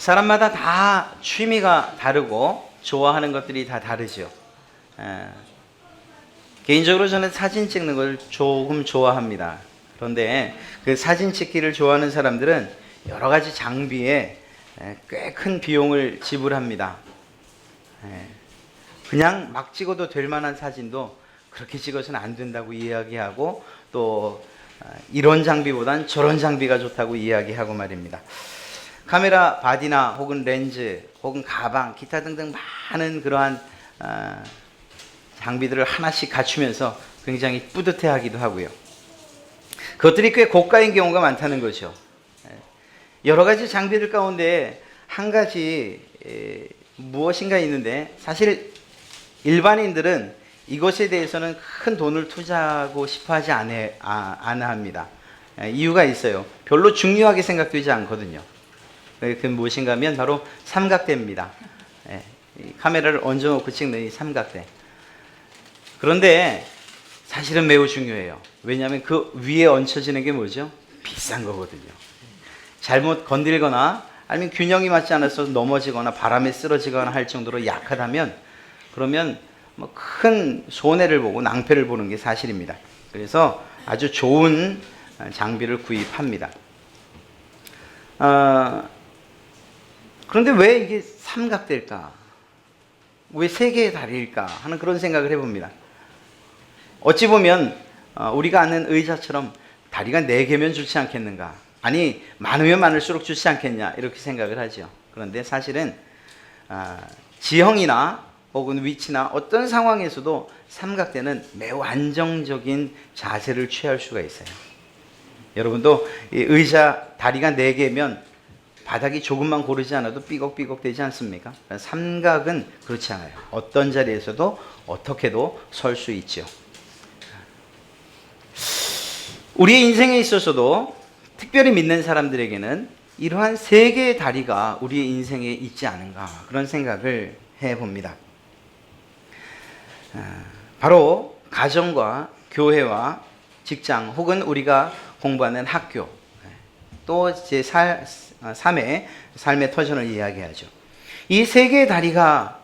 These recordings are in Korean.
사람마다 다 취미가 다르고 좋아하는 것들이 다 다르죠. 개인적으로 저는 사진 찍는 걸 조금 좋아합니다. 그런데 그 사진 찍기를 좋아하는 사람들은 여러 가지 장비에 꽤 큰 비용을 지불합니다. 그냥 막 찍어도 될 만한 사진도 그렇게 찍어서는 안 된다고 이야기하고, 또 이런 장비보단 저런 장비가 좋다고 이야기하고 말입니다. 카메라 바디나 혹은 렌즈 혹은 가방, 기타 등등 많은 그러한 장비들을 하나씩 갖추면서 굉장히 뿌듯해하기도 하고요. 그것들이 꽤 고가인 경우가 많다는 거죠. 여러 가지 장비들 가운데 한 가지 무엇인가 있는데, 사실 일반인들은 이것에 대해서는 큰 돈을 투자하고 싶어하지 않아 합니다. 이유가 있어요. 별로 중요하게 생각되지 않거든요. 그 무엇인가 하면 바로 삼각대입니다. 카메라를 얹어놓고 찍는 이 삼각대. 그런데 사실은 매우 중요해요. 왜냐하면 그 위에 얹혀지는 게 뭐죠? 비싼 거거든요. 잘못 건들거나 아니면 균형이 맞지 않아서 넘어지거나 바람에 쓰러지거나 할 정도로 약하다면, 그러면 뭐 큰 손해를 보고 낭패를 보는 게 사실입니다. 그래서 아주 좋은 장비를 구입합니다. 그런데 왜 이게 삼각대일까? 왜 세 개의 다리일까? 하는 그런 생각을 해봅니다. 어찌 보면 우리가 아는 의자처럼 다리가 4개면 좋지 않겠는가? 아니, 많으면 많을수록 좋지 않겠냐? 이렇게 생각을 하죠. 그런데 사실은 지형이나 혹은 위치나 어떤 상황에서도 삼각대는 매우 안정적인 자세를 취할 수가 있어요. 여러분도 이 의자 다리가 4개면 바닥이 조금만 고르지 않아도 삐걱삐걱 되지 않습니까? 삼각은 그렇지 않아요. 어떤 자리에서도 어떻게도 설 수 있죠. 우리의 인생에 있어서도 특별히 믿는 사람들에게는 이러한 3개의 다리가 우리의 인생에 있지 않은가, 그런 생각을 해봅니다. 바로 가정과 교회와 직장 혹은 우리가 공부하는 학교, 또 제 3의 삶의 터전을 이야기하죠. 이 3개의 다리가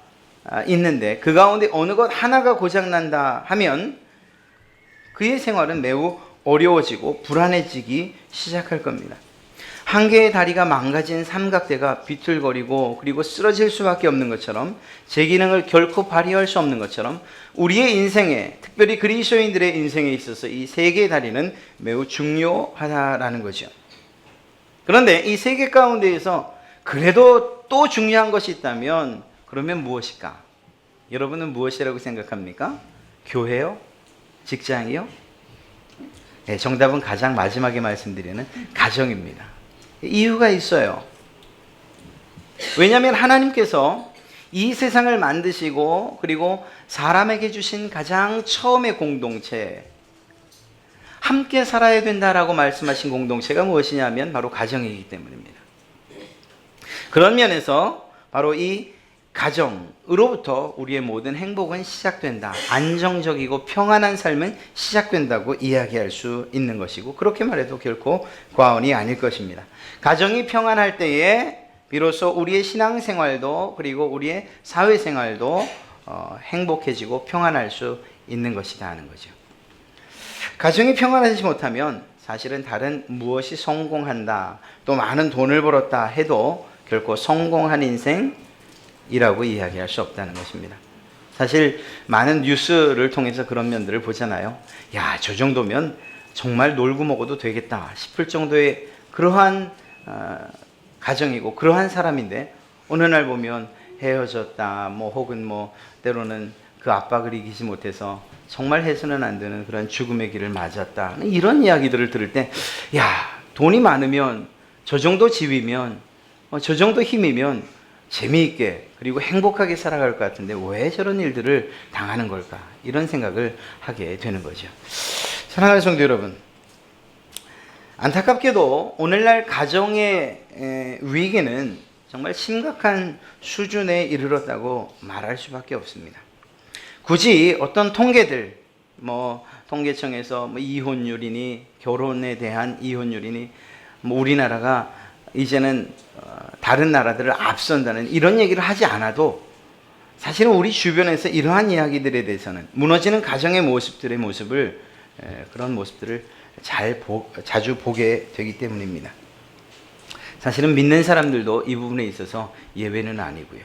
있는데 그 가운데 어느 것 하나가 고장난다 하면 그의 생활은 매우 어려워지고 불안해지기 시작할 겁니다. 한 개의 다리가 망가진 삼각대가 비틀거리고 그리고 쓰러질 수밖에 없는 것처럼, 제 기능을 결코 발휘할 수 없는 것처럼, 우리의 인생에, 특별히 그리스도인들의 인생에 있어서 이 3개의 다리는 매우 중요하다라는 거죠. 그런데 이 3개 가운데에서 그래도 또 중요한 것이 있다면 그러면 무엇일까? 여러분은 무엇이라고 생각합니까? 교회요? 직장이요? 네, 정답은 가장 마지막에 말씀드리는 가정입니다. 이유가 있어요. 왜냐하면 하나님께서 이 세상을 만드시고 그리고 사람에게 주신 가장 처음의 공동체, 함께 살아야 된다라고 말씀하신 공동체가 무엇이냐면 바로 가정이기 때문입니다. 그런 면에서 바로 이 가정으로부터 우리의 모든 행복은 시작된다. 안정적이고 평안한 삶은 시작된다고 이야기할 수 있는 것이고, 그렇게 말해도 결코 과언이 아닐 것입니다. 가정이 평안할 때에 비로소 우리의 신앙생활도 그리고 우리의 사회생활도 행복해지고 평안할 수 있는 것이다 하는 거죠. 가정이 평안하지 못하면 사실은 다른 무엇이 성공한다, 또 많은 돈을 벌었다 해도 결코 성공한 인생이라고 이야기할 수 없다는 것입니다. 사실 많은 뉴스를 통해서 그런 면들을 보잖아요. 야, 저 정도면 정말 놀고 먹어도 되겠다 싶을 정도의 그러한 가정이고 그러한 사람인데, 어느 날 보면 헤어졌다, 혹은 때로는 그 압박을 이기지 못해서 정말 해서는 안 되는 그런 죽음의 길을 맞았다, 이런 이야기들을 들을 때, 야, 돈이 많으면, 저 정도 지위면, 저 정도 힘이면 재미있게 그리고 행복하게 살아갈 것 같은데 왜 저런 일들을 당하는 걸까, 이런 생각을 하게 되는 거죠. 사랑하는 성도 여러분, 안타깝게도 오늘날 가정의 위기는 정말 심각한 수준에 이르렀다고 말할 수밖에 없습니다. 굳이 어떤 통계들, 통계청에서 이혼율이니 결혼에 대한 이혼율이니 우리나라가 이제는 다른 나라들을 앞선다는 이런 얘기를 하지 않아도 사실은 우리 주변에서 이러한 이야기들에 대해서는 무너지는 가정의 모습을 그런 모습들을 자주 보게 되기 때문입니다. 사실은 믿는 사람들도 이 부분에 있어서 예외는 아니고요.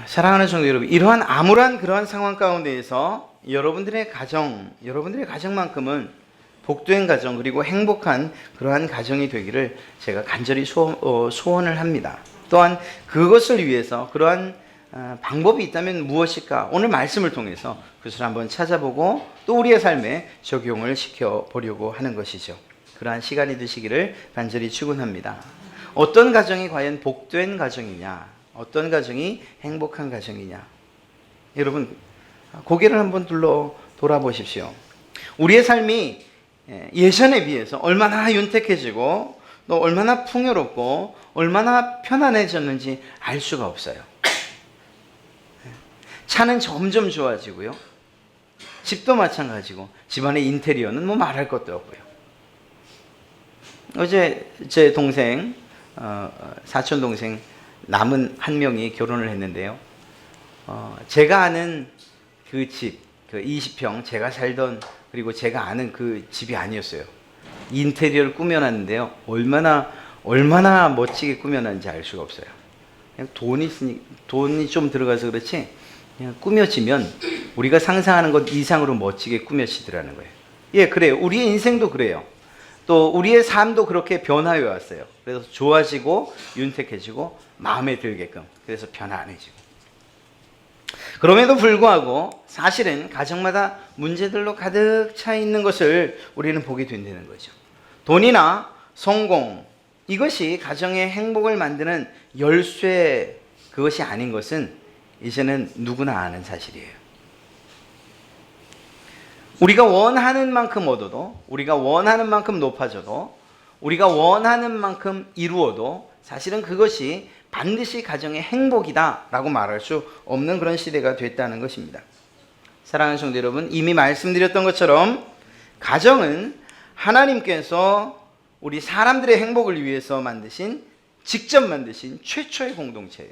사랑하는 성도 여러분, 이러한 암울한 그러한 상황 가운데에서 여러분들의 가정만큼은 복된 가정 그리고 행복한 그러한 가정이 되기를 제가 간절히 소원을 합니다. 또한 그것을 위해서 그러한 방법이 있다면 무엇일까? 오늘 말씀을 통해서 그것을 한번 찾아보고 또 우리의 삶에 적용을 시켜보려고 하는 것이죠. 그러한 시간이 되시기를 간절히 축원합니다. 어떤 가정이 과연 복된 가정이냐? 어떤 가정이 행복한 가정이냐? 여러분 고개를 한번 돌아보십시오. 우리의 삶이 예전에 비해서 얼마나 윤택해지고 또 얼마나 풍요롭고 얼마나 편안해졌는지 알 수가 없어요. 차는 점점 좋아지고요. 집도 마찬가지고 집안의 인테리어는 뭐 말할 것도 없고요. 어제 제 동생, 사촌 동생 남은 한 명이 결혼을 했는데요. 제가 아는 그 집, 그 20평 제가 살던 그리고 제가 아는 그 집이 아니었어요. 인테리어를 꾸며놨는데요. 얼마나 멋지게 꾸며놨는지 알 수가 없어요. 그냥 돈이 좀 들어가서 그렇지 그냥 꾸며지면 우리가 상상하는 것 이상으로 멋지게 꾸며지더라는 거예요. 예, 그래요. 우리의 인생도 그래요. 또 우리의 삶도 그렇게 변화해 왔어요. 그래서 좋아지고 윤택해지고 마음에 들게끔, 그래서 편안해지고. 그럼에도 불구하고 사실은 가정마다 문제들로 가득 차 있는 것을 우리는 보게 된다는 거죠. 돈이나 성공, 이것이 가정의 행복을 만드는 열쇠, 그것이 아닌 것은 이제는 누구나 아는 사실이에요. 우리가 원하는 만큼 얻어도, 우리가 원하는 만큼 높아져도, 우리가 원하는 만큼 이루어도 사실은 그것이 반드시 가정의 행복이다라고 말할 수 없는 그런 시대가 됐다는 것입니다. 사랑하는 성도 여러분, 이미 말씀드렸던 것처럼 가정은 하나님께서 우리 사람들의 행복을 위해서 직접 만드신 최초의 공동체예요.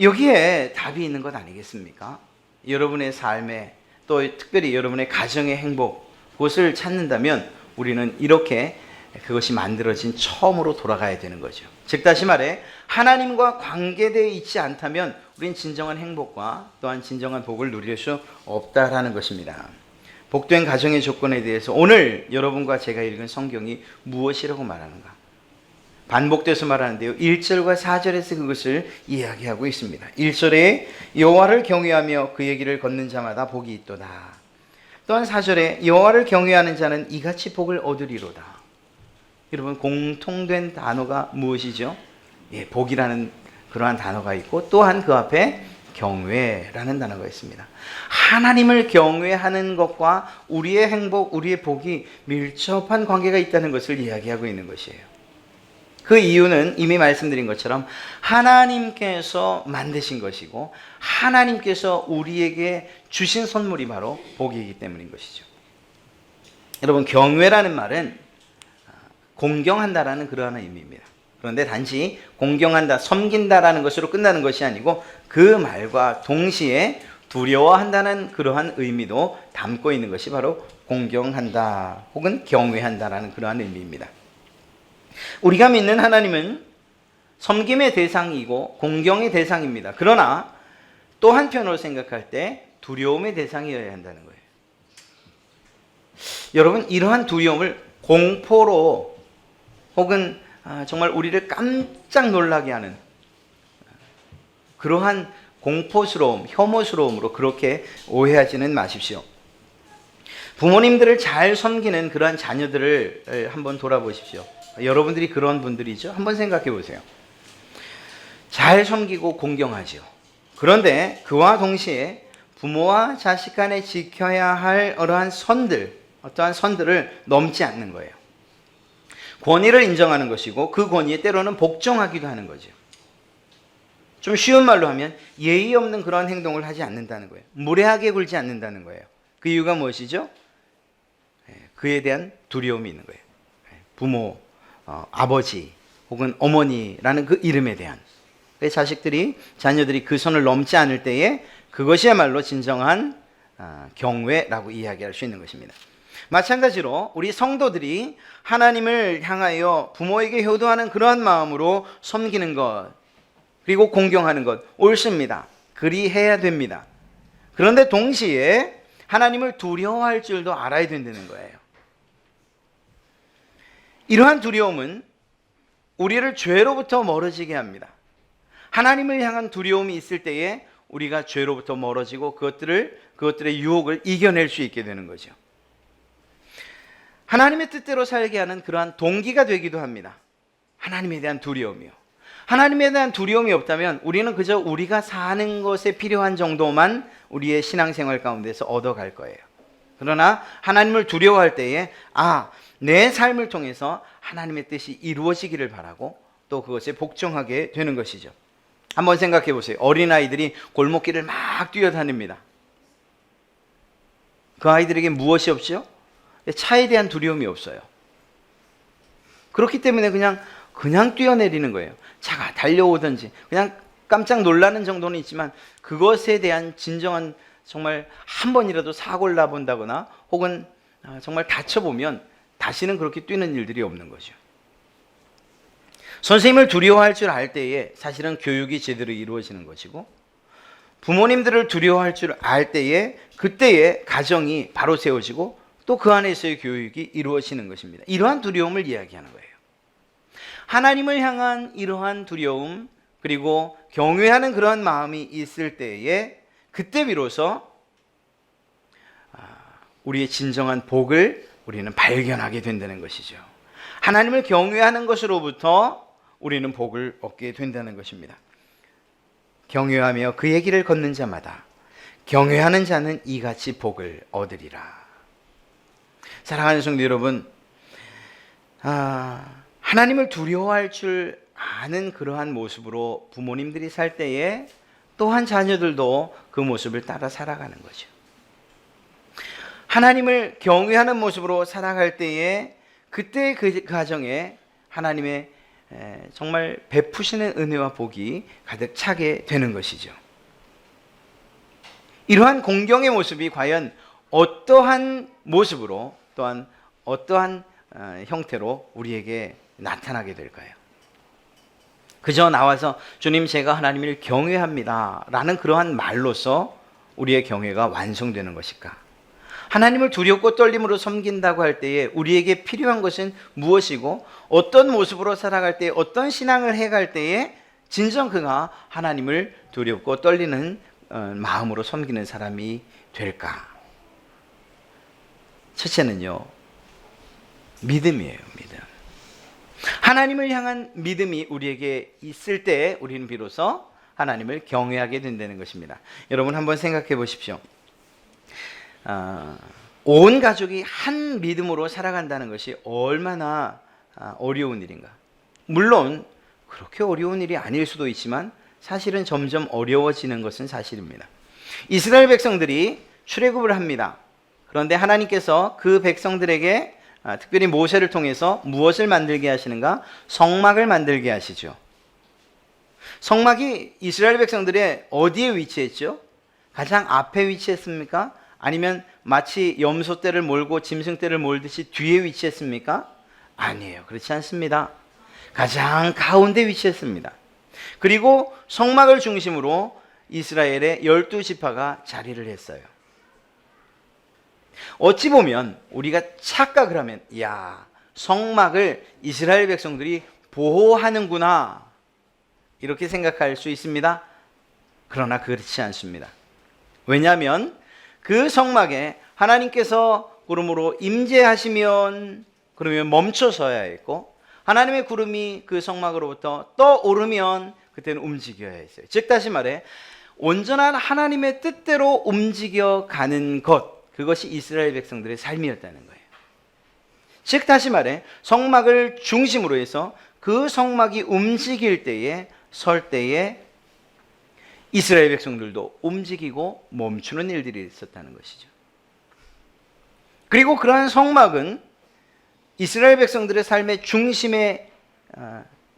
여기에 답이 있는 것 아니겠습니까? 여러분의 삶에, 또 특별히 여러분의 가정의 행복, 그것을 찾는다면 우리는 이렇게 그것이 만들어진 처음으로 돌아가야 되는 거죠. 즉 다시 말해 하나님과 관계되어 있지 않다면 우린 진정한 행복과 또한 진정한 복을 누릴 수 없다라는 것입니다. 복된 가정의 조건에 대해서 오늘 여러분과 제가 읽은 성경이 무엇이라고 말하는가? 반복돼서 말하는데요. 1절과 4절에서 그것을 이야기하고 있습니다. 1절에 여호와를 경외하며 그 얘기를 걷는 자마다 복이 있도다. 또한 4절에 여호와를 경외하는 자는 이같이 복을 얻으리로다. 여러분 공통된 단어가 무엇이죠? 예, 복이라는 그러한 단어가 있고 또한 그 앞에 경외라는 단어가 있습니다. 하나님을 경외하는 것과 우리의 행복, 우리의 복이 밀접한 관계가 있다는 것을 이야기하고 있는 것이에요. 그 이유는 이미 말씀드린 것처럼 하나님께서 만드신 것이고 하나님께서 우리에게 주신 선물이 바로 복이기 때문인 것이죠. 여러분 경외라는 말은 공경한다라는 그러한 의미입니다. 그런데 단지 공경한다, 섬긴다라는 것으로 끝나는 것이 아니고 그 말과 동시에 두려워한다는 그러한 의미도 담고 있는 것이 바로 공경한다 혹은 경외한다라는 그러한 의미입니다. 우리가 믿는 하나님은 섬김의 대상이고 공경의 대상입니다. 그러나 또 한편으로 생각할 때 두려움의 대상이어야 한다는 거예요. 여러분 이러한 두려움을 공포로 혹은 정말 우리를 깜짝 놀라게 하는 그러한 공포스러움, 혐오스러움으로 그렇게 오해하지는 마십시오. 부모님들을 잘 섬기는 그러한 자녀들을 한번 돌아보십시오. 여러분들이 그런 분들이죠. 한번 생각해 보세요. 잘 섬기고 공경하죠. 그런데 그와 동시에 부모와 자식 간에 지켜야 할 어떠한 선들을 넘지 않는 거예요. 권위를 인정하는 것이고 그 권위에 때로는 복종하기도 하는 거죠. 좀 쉬운 말로 하면 예의 없는 그런 행동을 하지 않는다는 거예요. 무례하게 굴지 않는다는 거예요. 그 이유가 무엇이죠? 그에 대한 두려움이 있는 거예요. 부모, 아버지 혹은 어머니라는 그 이름에 대한 자녀들이 그 선을 넘지 않을 때에 그것이야말로 진정한 경외라고 이야기할 수 있는 것입니다. 마찬가지로 우리 성도들이 하나님을 향하여 부모에게 효도하는 그러한 마음으로 섬기는 것, 그리고 공경하는 것 옳습니다. 그리해야 됩니다. 그런데 동시에 하나님을 두려워할 줄도 알아야 된다는 거예요. 이러한 두려움은 우리를 죄로부터 멀어지게 합니다. 하나님을 향한 두려움이 있을 때에 우리가 죄로부터 멀어지고 그것들의 유혹을 이겨낼 수 있게 되는 거죠. 하나님의 뜻대로 살게 하는 그러한 동기가 되기도 합니다. 하나님에 대한 두려움이요. 하나님에 대한 두려움이 없다면 우리는 그저 우리가 사는 것에 필요한 정도만 우리의 신앙생활 가운데서 얻어갈 거예요. 그러나 하나님을 두려워할 때에 내 삶을 통해서 하나님의 뜻이 이루어지기를 바라고 또 그것에 복종하게 되는 것이죠. 한번 생각해 보세요. 어린아이들이 골목길을 막 뛰어다닙니다. 그 아이들에게 무엇이 없죠? 차에 대한 두려움이 없어요. 그렇기 때문에 그냥 뛰어내리는 거예요. 차가 달려오든지 그냥 깜짝 놀라는 정도는 있지만 그것에 대한 진정한 정말 한 번이라도 사고를 나본다거나 혹은 정말 다쳐보면 다시는 그렇게 뛰는 일들이 없는 거죠. 선생님을 두려워할 줄 알 때에 사실은 교육이 제대로 이루어지는 것이고, 부모님들을 두려워할 줄 알 때에 그때에 가정이 바로 세워지고 또 그 안에서의 교육이 이루어지는 것입니다. 이러한 두려움을 이야기하는 거예요. 하나님을 향한 이러한 두려움, 그리고 경외하는 그러한 마음이 있을 때에 그때 비로소 우리의 진정한 복을 우리는 발견하게 된다는 것이죠. 하나님을 경외하는 것으로부터 우리는 복을 얻게 된다는 것입니다. 경외하며 그의 길을 걷는 자마다 경외하는 자는 이같이 복을 얻으리라. 사랑하는 성도 여러분, 하나님을 두려워할 줄 아는 그러한 모습으로 부모님들이 살 때에 또한 자녀들도 그 모습을 따라 살아가는 거죠. 하나님을 경외하는 모습으로 살아갈 때에 그때 그 가정에 하나님의 정말 베푸시는 은혜와 복이 가득 차게 되는 것이죠. 이러한 공경의 모습이 과연 어떠한 모습으로 또한 어떠한 형태로 우리에게 나타나게 될까요? 그저 나와서 주님 제가 하나님을 경외합니다 라는 그러한 말로서 우리의 경외가 완성되는 것일까? 하나님을 두렵고 떨림으로 섬긴다고 할 때에 우리에게 필요한 것은 무엇이고 어떤 모습으로 살아갈 때 어떤 신앙을 해갈 때에 진정 그가 하나님을 두렵고 떨리는 마음으로 섬기는 사람이 될까? 첫째는요, 믿음이에요. 믿음. 하나님을 향한 믿음이 우리에게 있을 때 우리는 비로소 하나님을 경외하게 된다는 것입니다. 여러분 한번 생각해 보십시오. 온 가족이 한 믿음으로 살아간다는 것이 얼마나 어려운 일인가. 물론 그렇게 어려운 일이 아닐 수도 있지만 사실은 점점 어려워지는 것은 사실입니다. 이스라엘 백성들이 출애굽을 합니다. 그런데 하나님께서 그 백성들에게 특별히 모세를 통해서 무엇을 만들게 하시는가? 성막을 만들게 하시죠. 성막이 이스라엘 백성들의 어디에 위치했죠? 가장 앞에 위치했습니까? 아니면 마치 염소떼를 몰고 짐승떼를 몰듯이 뒤에 위치했습니까? 아니에요. 그렇지 않습니다. 가장 가운데 위치했습니다. 그리고 성막을 중심으로 이스라엘의 12지파가 자리를 했어요. 어찌 보면 우리가 착각을 하면 성막을 이스라엘 백성들이 보호하는구나 이렇게 생각할 수 있습니다. 그러나 그렇지 않습니다. 왜냐하면 그 성막에 하나님께서 구름으로 임재하시면 그러면 멈춰서야 했고 하나님의 구름이 그 성막으로부터 떠오르면 그때는 움직여야 했어요. 즉 다시 말해 온전한 하나님의 뜻대로 움직여가는 것, 그것이 이스라엘 백성들의 삶이었다는 거예요. 즉 다시 말해 성막을 중심으로 해서 그 성막이 움직일 때에 설 때에 이스라엘 백성들도 움직이고 멈추는 일들이 있었다는 것이죠. 그리고 그러한 성막은 이스라엘 백성들의 삶의 중심에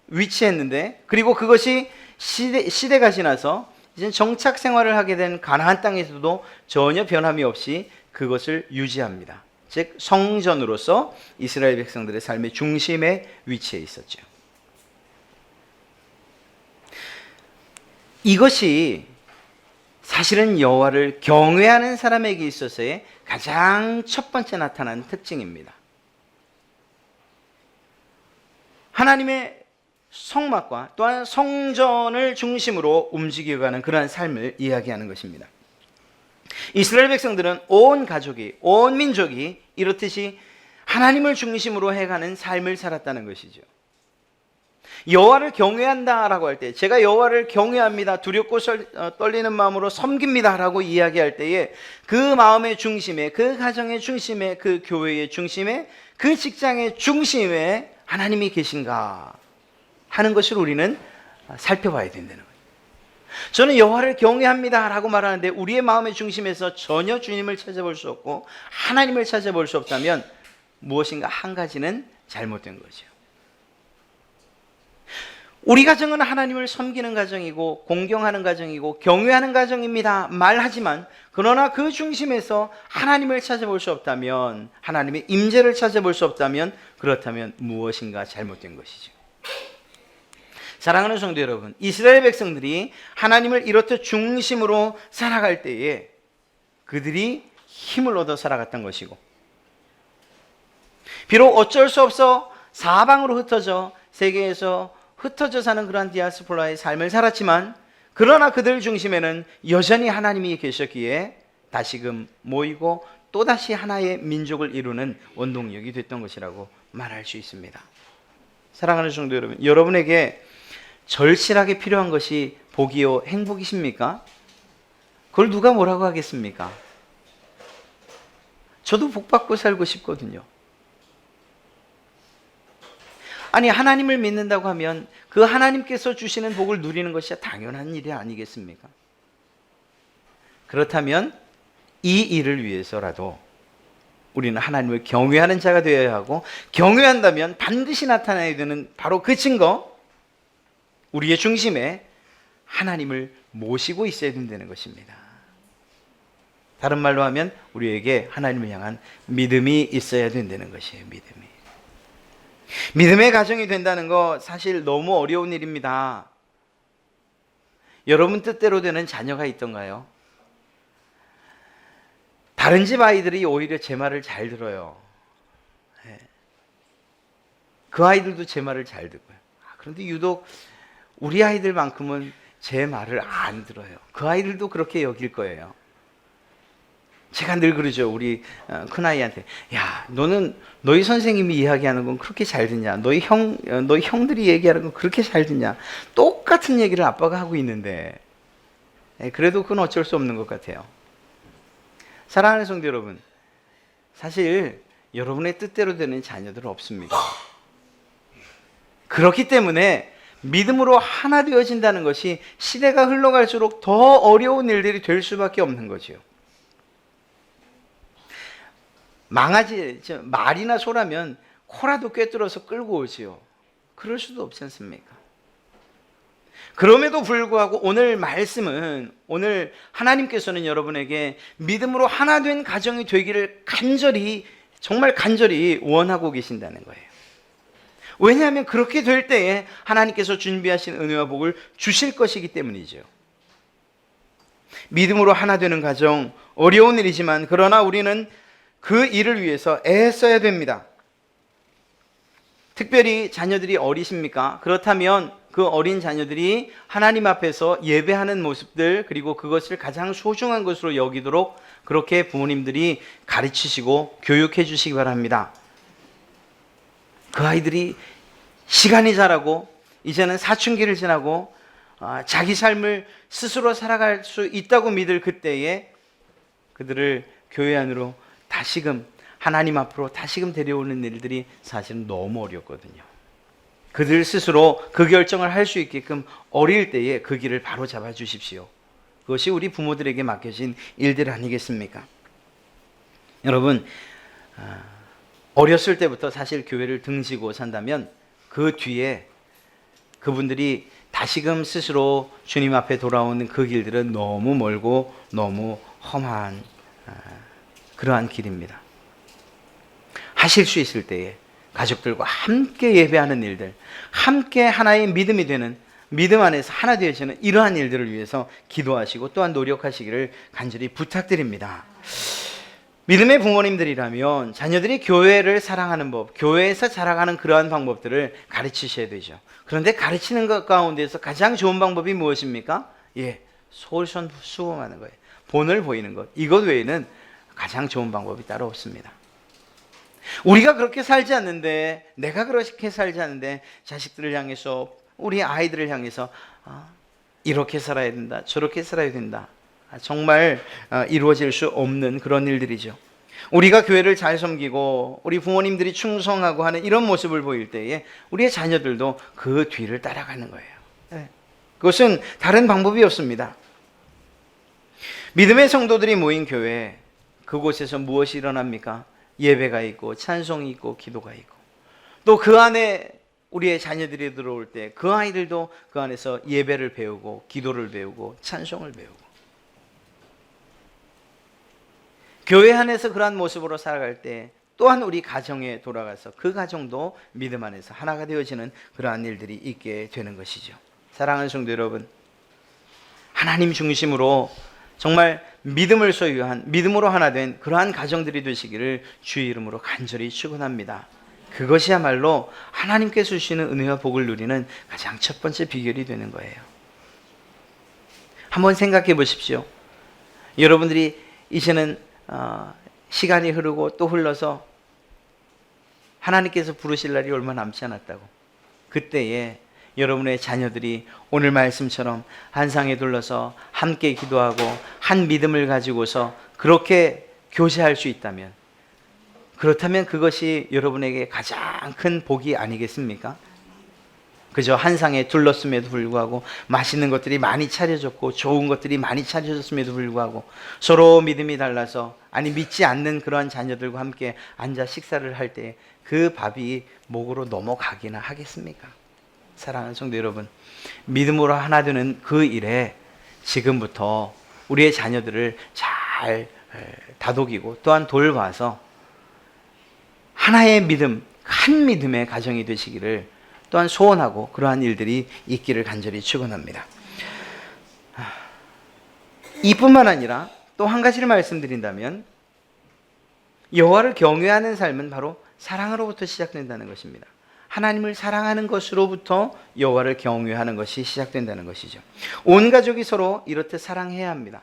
위치했는데, 그리고 그것이 시대가 지나서 이제 정착 생활을 하게 된 가나안 땅에서도 전혀 변함이 없이 그것을 유지합니다. 즉 성전으로서 이스라엘 백성들의 삶의 중심에 위치해 있었죠. 이것이 사실은 여호와를 경외하는 사람에게 있어서의 가장 첫 번째 나타나는 특징입니다. 하나님의 성막과 또한 성전을 중심으로 움직여가는 그러한 삶을 이야기하는 것입니다. 이스라엘 백성들은 온 가족이, 온 민족이 이렇듯이 하나님을 중심으로 해가는 삶을 살았다는 것이죠. 여호와를 경외한다라고 할 때, 제가 여호와를 경외합니다, 두렵고 떨리는 마음으로 섬깁니다라고 이야기할 때에 그 마음의 중심에, 그 가정의 중심에, 그 교회의 중심에, 그 직장의 중심에 하나님이 계신가 하는 것을 우리는 살펴봐야 된다는 거예요. 저는 여호와를 경외합니다라고 말하는데 우리의 마음의 중심에서 전혀 주님을 찾아볼 수 없고 하나님을 찾아볼 수 없다면 무엇인가 한 가지는 잘못된 거죠. 우리 가정은 하나님을 섬기는 가정이고 공경하는 가정이고 경외하는 가정입니다 말하지만, 그러나 그 중심에서 하나님을 찾아볼 수 없다면, 하나님의 임재를 찾아볼 수 없다면, 그렇다면 무엇인가 잘못된 것이죠. 사랑하는 성도 여러분, 이스라엘 백성들이 하나님을 이렇듯 중심으로 살아갈 때에 그들이 힘을 얻어 살아갔던 것이고, 비록 어쩔 수 없어 사방으로 흩어져 세계에서 흩어져 사는 그러한 디아스포라의 삶을 살았지만, 그러나 그들 중심에는 여전히 하나님이 계셨기에 다시금 모이고 또다시 하나의 민족을 이루는 원동력이 됐던 것이라고 말할 수 있습니다. 사랑하는 성도 여러분, 여러분에게 절실하게 필요한 것이 복이요 행복이십니까? 그걸 누가 뭐라고 하겠습니까? 저도 복 받고 살고 싶거든요. 아니, 하나님을 믿는다고 하면 그 하나님께서 주시는 복을 누리는 것이 당연한 일이 아니겠습니까? 그렇다면 이 일을 위해서라도 우리는 하나님을 경외하는 자가 되어야 하고, 경외한다면 반드시 나타나야 되는 바로 그 증거, 우리의 중심에 하나님을 모시고 있어야 된다는 것입니다. 다른 말로 하면 우리에게 하나님을 향한 믿음이 있어야 된다는 것이에요. 믿음의 가정이 된다는 거 사실 너무 어려운 일입니다. 여러분 뜻대로 되는 자녀가 있던가요? 다른 집 아이들이 오히려 제 말을 잘 들어요. 그 아이들도 제 말을 잘 듣고요. 그런데 유독 우리 아이들만큼은 제 말을 안 들어요. 그 아이들도 그렇게 여길 거예요. 제가 늘 그러죠. 우리 큰아이한테, 야, 너는 너희 선생님이 이야기하는 건 그렇게 잘 듣냐? 너희 형들이 얘기하는 건 그렇게 잘 듣냐? 똑같은 얘기를 아빠가 하고 있는데, 그래도 그건 어쩔 수 없는 것 같아요. 사랑하는 성도 여러분, 사실 여러분의 뜻대로 되는 자녀들은 없습니다. 그렇기 때문에 믿음으로 하나 되어진다는 것이 시대가 흘러갈수록 더 어려운 일들이 될 수밖에 없는 거죠. 말이나 소라면 코라도 꿰뚫어서 끌고 오지요. 그럴 수도 없지 않습니까? 그럼에도 불구하고 오늘 말씀은, 오늘 하나님께서는 여러분에게 믿음으로 하나 된 가정이 되기를 정말 간절히 원하고 계신다는 거예요. 왜냐하면 그렇게 될 때에 하나님께서 준비하신 은혜와 복을 주실 것이기 때문이죠. 믿음으로 하나 되는 가정, 어려운 일이지만 그러나 우리는 그 일을 위해서 애써야 됩니다. 특별히 자녀들이 어리십니까? 그렇다면 그 어린 자녀들이 하나님 앞에서 예배하는 모습들, 그리고 그것을 가장 소중한 것으로 여기도록 그렇게 부모님들이 가르치시고 교육해 주시기 바랍니다. 그 아이들이 시간이 자라고 이제는 사춘기를 지나고 자기 삶을 스스로 살아갈 수 있다고 믿을 그때에 그들을 교회 안으로 다시금 하나님 앞으로 다시금 데려오는 일들이 사실은 너무 어렵거든요. 그들 스스로 그 결정을 할 수 있게끔 어릴 때에 그 길을 바로 잡아 주십시오. 그것이 우리 부모들에게 맡겨진 일들 아니겠습니까? 여러분, 어렸을 때부터 사실 교회를 등지고 산다면 그 뒤에 그분들이 다시금 스스로 주님 앞에 돌아오는 그 길들은 너무 멀고 너무 험한 그러한 길입니다. 하실 수 있을 때에 가족들과 함께 예배하는 일들, 함께 하나의 믿음이 되는, 믿음 안에서 하나 되어지는 이러한 일들을 위해서 기도하시고 또한 노력하시기를 간절히 부탁드립니다. 믿음의 부모님들이라면 자녀들이 교회를 사랑하는 법, 교회에서 자라가는 그러한 방법들을 가르치셔야 되죠. 그런데 가르치는 것 가운데서 가장 좋은 방법이 무엇입니까? 솔선수범하는 거예요. 본을 보이는 것. 이것 외에는 가장 좋은 방법이 따로 없습니다. 우리가 그렇게 살지 않는데, 내가 그렇게 살지 않는데 자식들을 향해서, 우리 아이들을 향해서 이렇게 살아야 된다, 저렇게 살아야 된다, 정말 이루어질 수 없는 그런 일들이죠. 우리가 교회를 잘 섬기고 우리 부모님들이 충성하고 하는 이런 모습을 보일 때에 우리의 자녀들도 그 뒤를 따라가는 거예요. 그것은 다른 방법이 없습니다. 믿음의 성도들이 모인 교회, 그곳에서 무엇이 일어납니까? 예배가 있고 찬송이 있고 기도가 있고, 또 그 안에 우리의 자녀들이 들어올 때 그 아이들도 그 안에서 예배를 배우고 기도를 배우고 찬송을 배우고, 교회 안에서 그러한 모습으로 살아갈 때 또한 우리 가정에 돌아가서 그 가정도 믿음 안에서 하나가 되어지는 그러한 일들이 있게 되는 것이죠. 사랑하는 성도 여러분, 하나님 중심으로 정말 믿음을 소유한, 믿음으로 하나 된 그러한 가정들이 되시기를 주의 이름으로 간절히 축원합니다. 그것이야말로 하나님께서 주시는 은혜와 복을 누리는 가장 첫 번째 비결이 되는 거예요. 한번 생각해 보십시오. 여러분들이 이제는 시간이 흐르고 또 흘러서 하나님께서 부르실 날이 얼마 남지 않았다고, 그때에 여러분의 자녀들이 오늘 말씀처럼 한 상에 둘러서 함께 기도하고 한 믿음을 가지고서 그렇게 교제할 수 있다면, 그렇다면 그것이 여러분에게 가장 큰 복이 아니겠습니까? 그저 한 상에 둘렀음에도 불구하고, 맛있는 것들이 많이 차려졌고 좋은 것들이 많이 차려졌음에도 불구하고 서로 믿음이 달라서, 아니 믿지 않는 그러한 자녀들과 함께 앉아 식사를 할 때 그 밥이 목으로 넘어가기나 하겠습니까? 사랑하는 성도 여러분, 믿음으로 하나 되는 그 일에 지금부터 우리의 자녀들을 잘 다독이고 또한 돌봐서 하나의 믿음, 한 믿음의 가정이 되시기를 또한 소원하고, 그러한 일들이 있기를 간절히 축원합니다. 이뿐만 아니라 또 한 가지를 말씀드린다면, 여호와를 경외하는 삶은 바로 사랑으로부터 시작된다는 것입니다. 하나님을 사랑하는 것으로부터 여호와를 경외하는 것이 시작된다는 것이죠. 온 가족이 서로 이렇듯 사랑해야 합니다.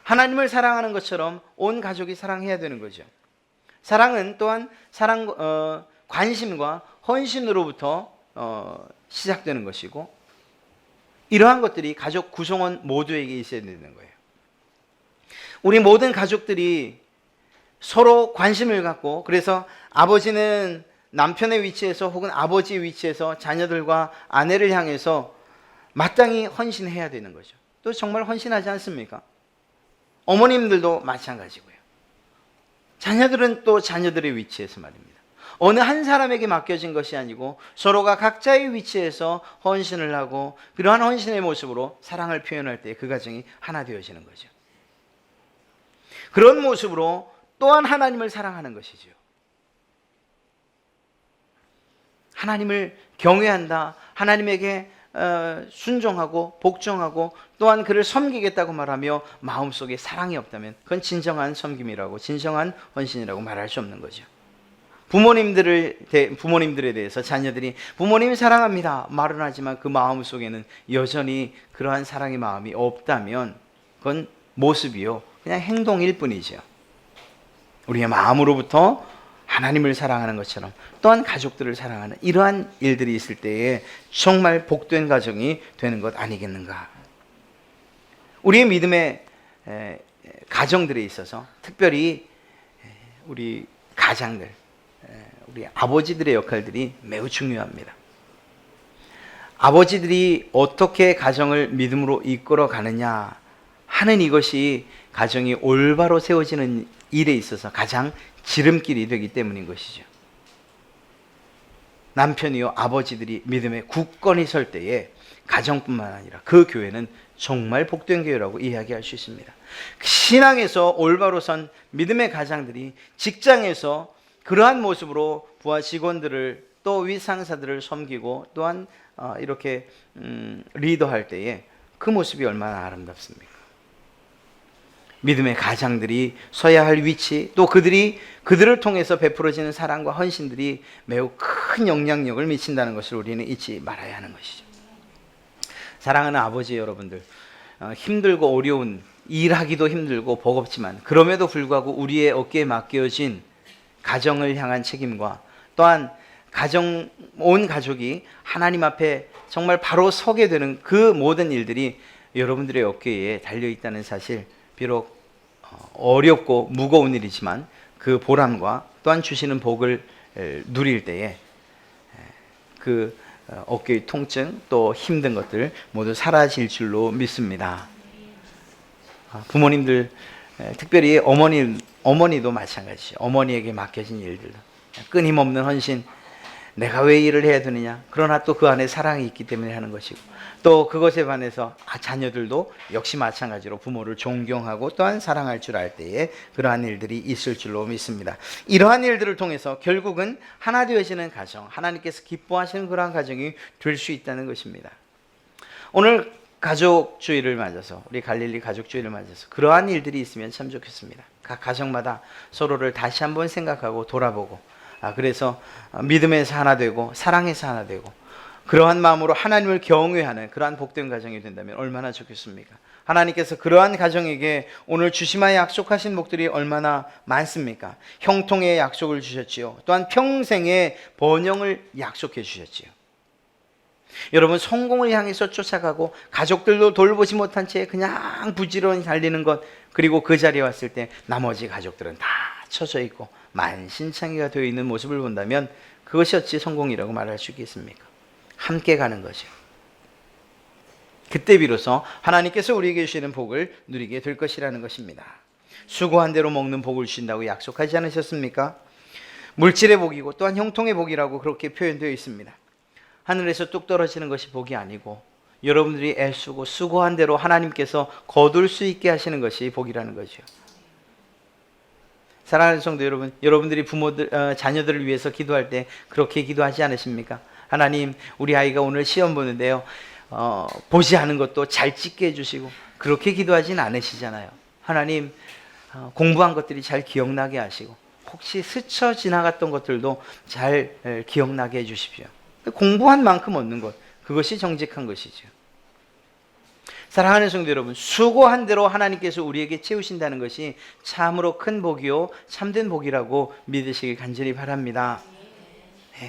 하나님을 사랑하는 것처럼 온 가족이 사랑해야 되는 거죠. 사랑은 또한 관심과 헌신으로부터 시작되는 것이고, 이러한 것들이 가족 구성원 모두에게 있어야 되는 거예요. 우리 모든 가족들이 서로 관심을 갖고, 그래서 아버지는 남편의 위치에서 혹은 아버지의 위치에서 자녀들과 아내를 향해서 마땅히 헌신해야 되는 거죠. 또 정말 헌신하지 않습니까? 어머님들도 마찬가지고요. 자녀들은 또 자녀들의 위치에서 말입니다. 어느 한 사람에게 맡겨진 것이 아니고 서로가 각자의 위치에서 헌신을 하고, 그러한 헌신의 모습으로 사랑을 표현할 때 그 가정이 하나 되어지는 거죠. 그런 모습으로 또한 하나님을 사랑하는 것이죠. 하나님을 경외한다, 하나님에게 순종하고 복종하고 또한 그를 섬기겠다고 말하며 마음속에 사랑이 없다면 그건 진정한 섬김이라고, 진정한 헌신이라고 말할 수 없는 거죠. 부모님들에 대해서 자녀들이 부모님 사랑합니다 말은 하지만 그 마음속에는 여전히 그러한 사랑의 마음이 없다면 그건 모습이요, 그냥 행동일 뿐이죠. 우리의 마음으로부터 하나님을 사랑하는 것처럼 또한 가족들을 사랑하는 이러한 일들이 있을 때에 정말 복된 가정이 되는 것 아니겠는가. 우리의 믿음의 가정들에 있어서 특별히 우리 가장들, 우리 아버지들의 역할들이 매우 중요합니다. 아버지들이 어떻게 가정을 믿음으로 이끌어 가느냐 하는 이것이 가정이 올바로 세워지는 일에 있어서 가장 지름길이 되기 때문인 것이죠. 남편이요 아버지들이 믿음에 굳건히 설 때에 가정뿐만 아니라 그 교회는 정말 복된 교회라고 이야기할 수 있습니다. 신앙에서 올바로 선 믿음의 가장들이 직장에서 그러한 모습으로 부하 직원들을 또 위상사들을 섬기고 또한 이렇게 리더할 때에 그 모습이 얼마나 아름답습니까? 믿음의 가장들이 서야 할 위치, 또 그들을 통해서 베풀어지는 사랑과 헌신들이 매우 큰 영향력을 미친다는 것을 우리는 잊지 말아야 하는 것이죠. 사랑하는 아버지 여러분들, 힘들고 어려운, 일하기도 힘들고 버겁지만 그럼에도 불구하고 우리의 어깨에 맡겨진 가정을 향한 책임과 또한 온 가족이 하나님 앞에 정말 바로 서게 되는 그 모든 일들이 여러분들의 어깨에 달려있다는 사실, 비록 어렵고 무거운 일이지만 그 보람과 또한 주시는 복을 누릴 때에 그 어깨의 통증 또 힘든 것들 모두 사라질 줄로 믿습니다. 부모님들, 특별히 어머니도 마찬가지죠. 어머니에게 맡겨진 일들, 끊임없는 헌신, 내가 왜 일을 해야 되느냐, 그러나 또 그 안에 사랑이 있기 때문에 하는 것이고, 또 그것에 반해서 자녀들도 역시 마찬가지로 부모를 존경하고 또한 사랑할 줄 알 때에 그러한 일들이 있을 줄로 믿습니다. 이러한 일들을 통해서 결국은 하나 되어지는 가정, 하나님께서 기뻐하시는 그러한 가정이 될 수 있다는 것입니다. 오늘 가족주의를 맞아서, 우리 갈릴리 가족주의를 맞아서 그러한 일들이 있으면 참 좋겠습니다. 각 가정마다 서로를 다시 한번 생각하고 돌아보고, 그래서 믿음에서 하나 되고 사랑에서 하나 되고 그러한 마음으로 하나님을 경외하는 그러한 복된 가정이 된다면 얼마나 좋겠습니까? 하나님께서 그러한 가정에게 오늘 주심하여 약속하신 복들이 얼마나 많습니까? 형통의 약속을 주셨지요. 또한 평생의 번영을 약속해 주셨지요. 여러분, 성공을 향해서 쫓아가고 가족들도 돌보지 못한 채 그냥 부지런히 달리는 것, 그리고 그 자리에 왔을 때 나머지 가족들은 다 처져 있고 만신창이가 되어 있는 모습을 본다면 그것이 어찌 성공이라고 말할 수 있겠습니까? 함께 가는 거죠. 그때 비로소 하나님께서 우리에게 주시는 복을 누리게 될 것이라는 것입니다. 수고한 대로 먹는 복을 주신다고 약속하지 않으셨습니까? 물질의 복이고 또한 형통의 복이라고 그렇게 표현되어 있습니다. 하늘에서 뚝 떨어지는 것이 복이 아니고 여러분들이 애쓰고 수고한 대로 하나님께서 거둘 수 있게 하시는 것이 복이라는 거죠. 사랑하는 성도 여러분, 여러분들이 자녀들을 위해서 기도할 때 그렇게 기도하지 않으십니까? 하나님, 우리 아이가 오늘 시험 보는데요, 보지 않은 것도 잘 찍게 해주시고, 그렇게 기도하진 않으시잖아요. 하나님, 공부한 것들이 잘 기억나게 하시고 혹시 스쳐 지나갔던 것들도 잘 기억나게 해주십시오. 공부한 만큼 얻는 것, 그것이 정직한 것이죠. 사랑하는 성도 여러분, 수고한 대로 하나님께서 우리에게 채우신다는 것이 참으로 큰 복이요 참된 복이라고 믿으시길 간절히 바랍니다.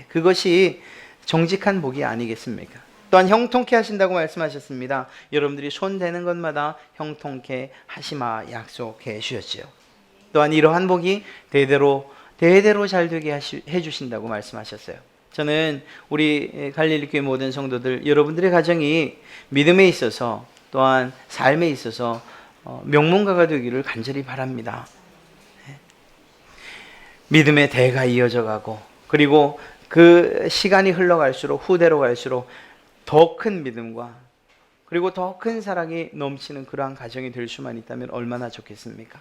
그것이 정직한 복이 아니겠습니까? 또한 형통케 하신다고 말씀하셨습니다. 여러분들이 손 대는 것마다 형통케 하시마 약속해 주셨지요. 또한 이러한 복이 대대로 잘 되게 해주신다고 말씀하셨어요. 저는 우리 갈릴리 교회 모든 성도들, 여러분들의 가정이 믿음에 있어서 또한 삶에 있어서 명문가가 되기를 간절히 바랍니다. 믿음의 대가 이어져 가고, 그리고 그 시간이 흘러갈수록, 후대로 갈수록 더 큰 믿음과 그리고 더 큰 사랑이 넘치는 그러한 가정이 될 수만 있다면 얼마나 좋겠습니까?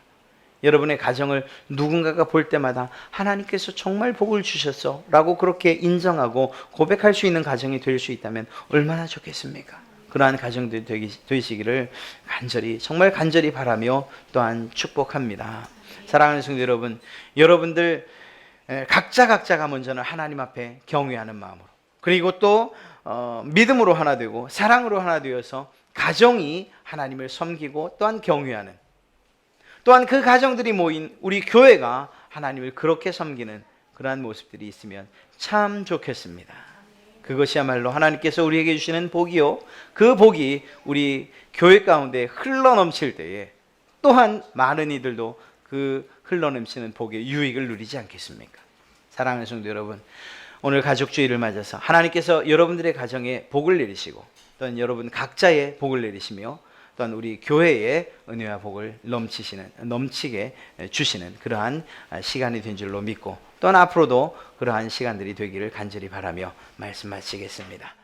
여러분의 가정을 누군가가 볼 때마다 하나님께서 정말 복을 주셨어 라고 그렇게 인정하고 고백할 수 있는 가정이 될 수 있다면 얼마나 좋겠습니까? 그러한 가정들이 되시기를 정말 간절히 바라며 또한 축복합니다. 사랑하는 성도 여러분, 여러분들 각자가 먼저는 하나님 앞에 경외하는 마음으로, 그리고 또 믿음으로 하나 되고 사랑으로 하나 되어서 가정이 하나님을 섬기고 또한 경외하는, 또한 그 가정들이 모인 우리 교회가 하나님을 그렇게 섬기는 그러한 모습들이 있으면 참 좋겠습니다. 그것이야말로 하나님께서 우리에게 주시는 복이요, 그 복이 우리 교회 가운데 흘러넘칠 때에 또한 많은 이들도 그 흘러넘치는 복의 유익을 누리지 않겠습니까? 사랑하는 성도 여러분, 오늘 가족주의를 맞아서 하나님께서 여러분들의 가정에 복을 내리시고 또한 여러분 각자의 복을 내리시며 또한 우리 교회에 은혜와 복을 넘치게 주시는 그러한 시간이 된 줄로 믿고, 또한 앞으로도 그러한 시간들이 되기를 간절히 바라며 말씀 마치겠습니다.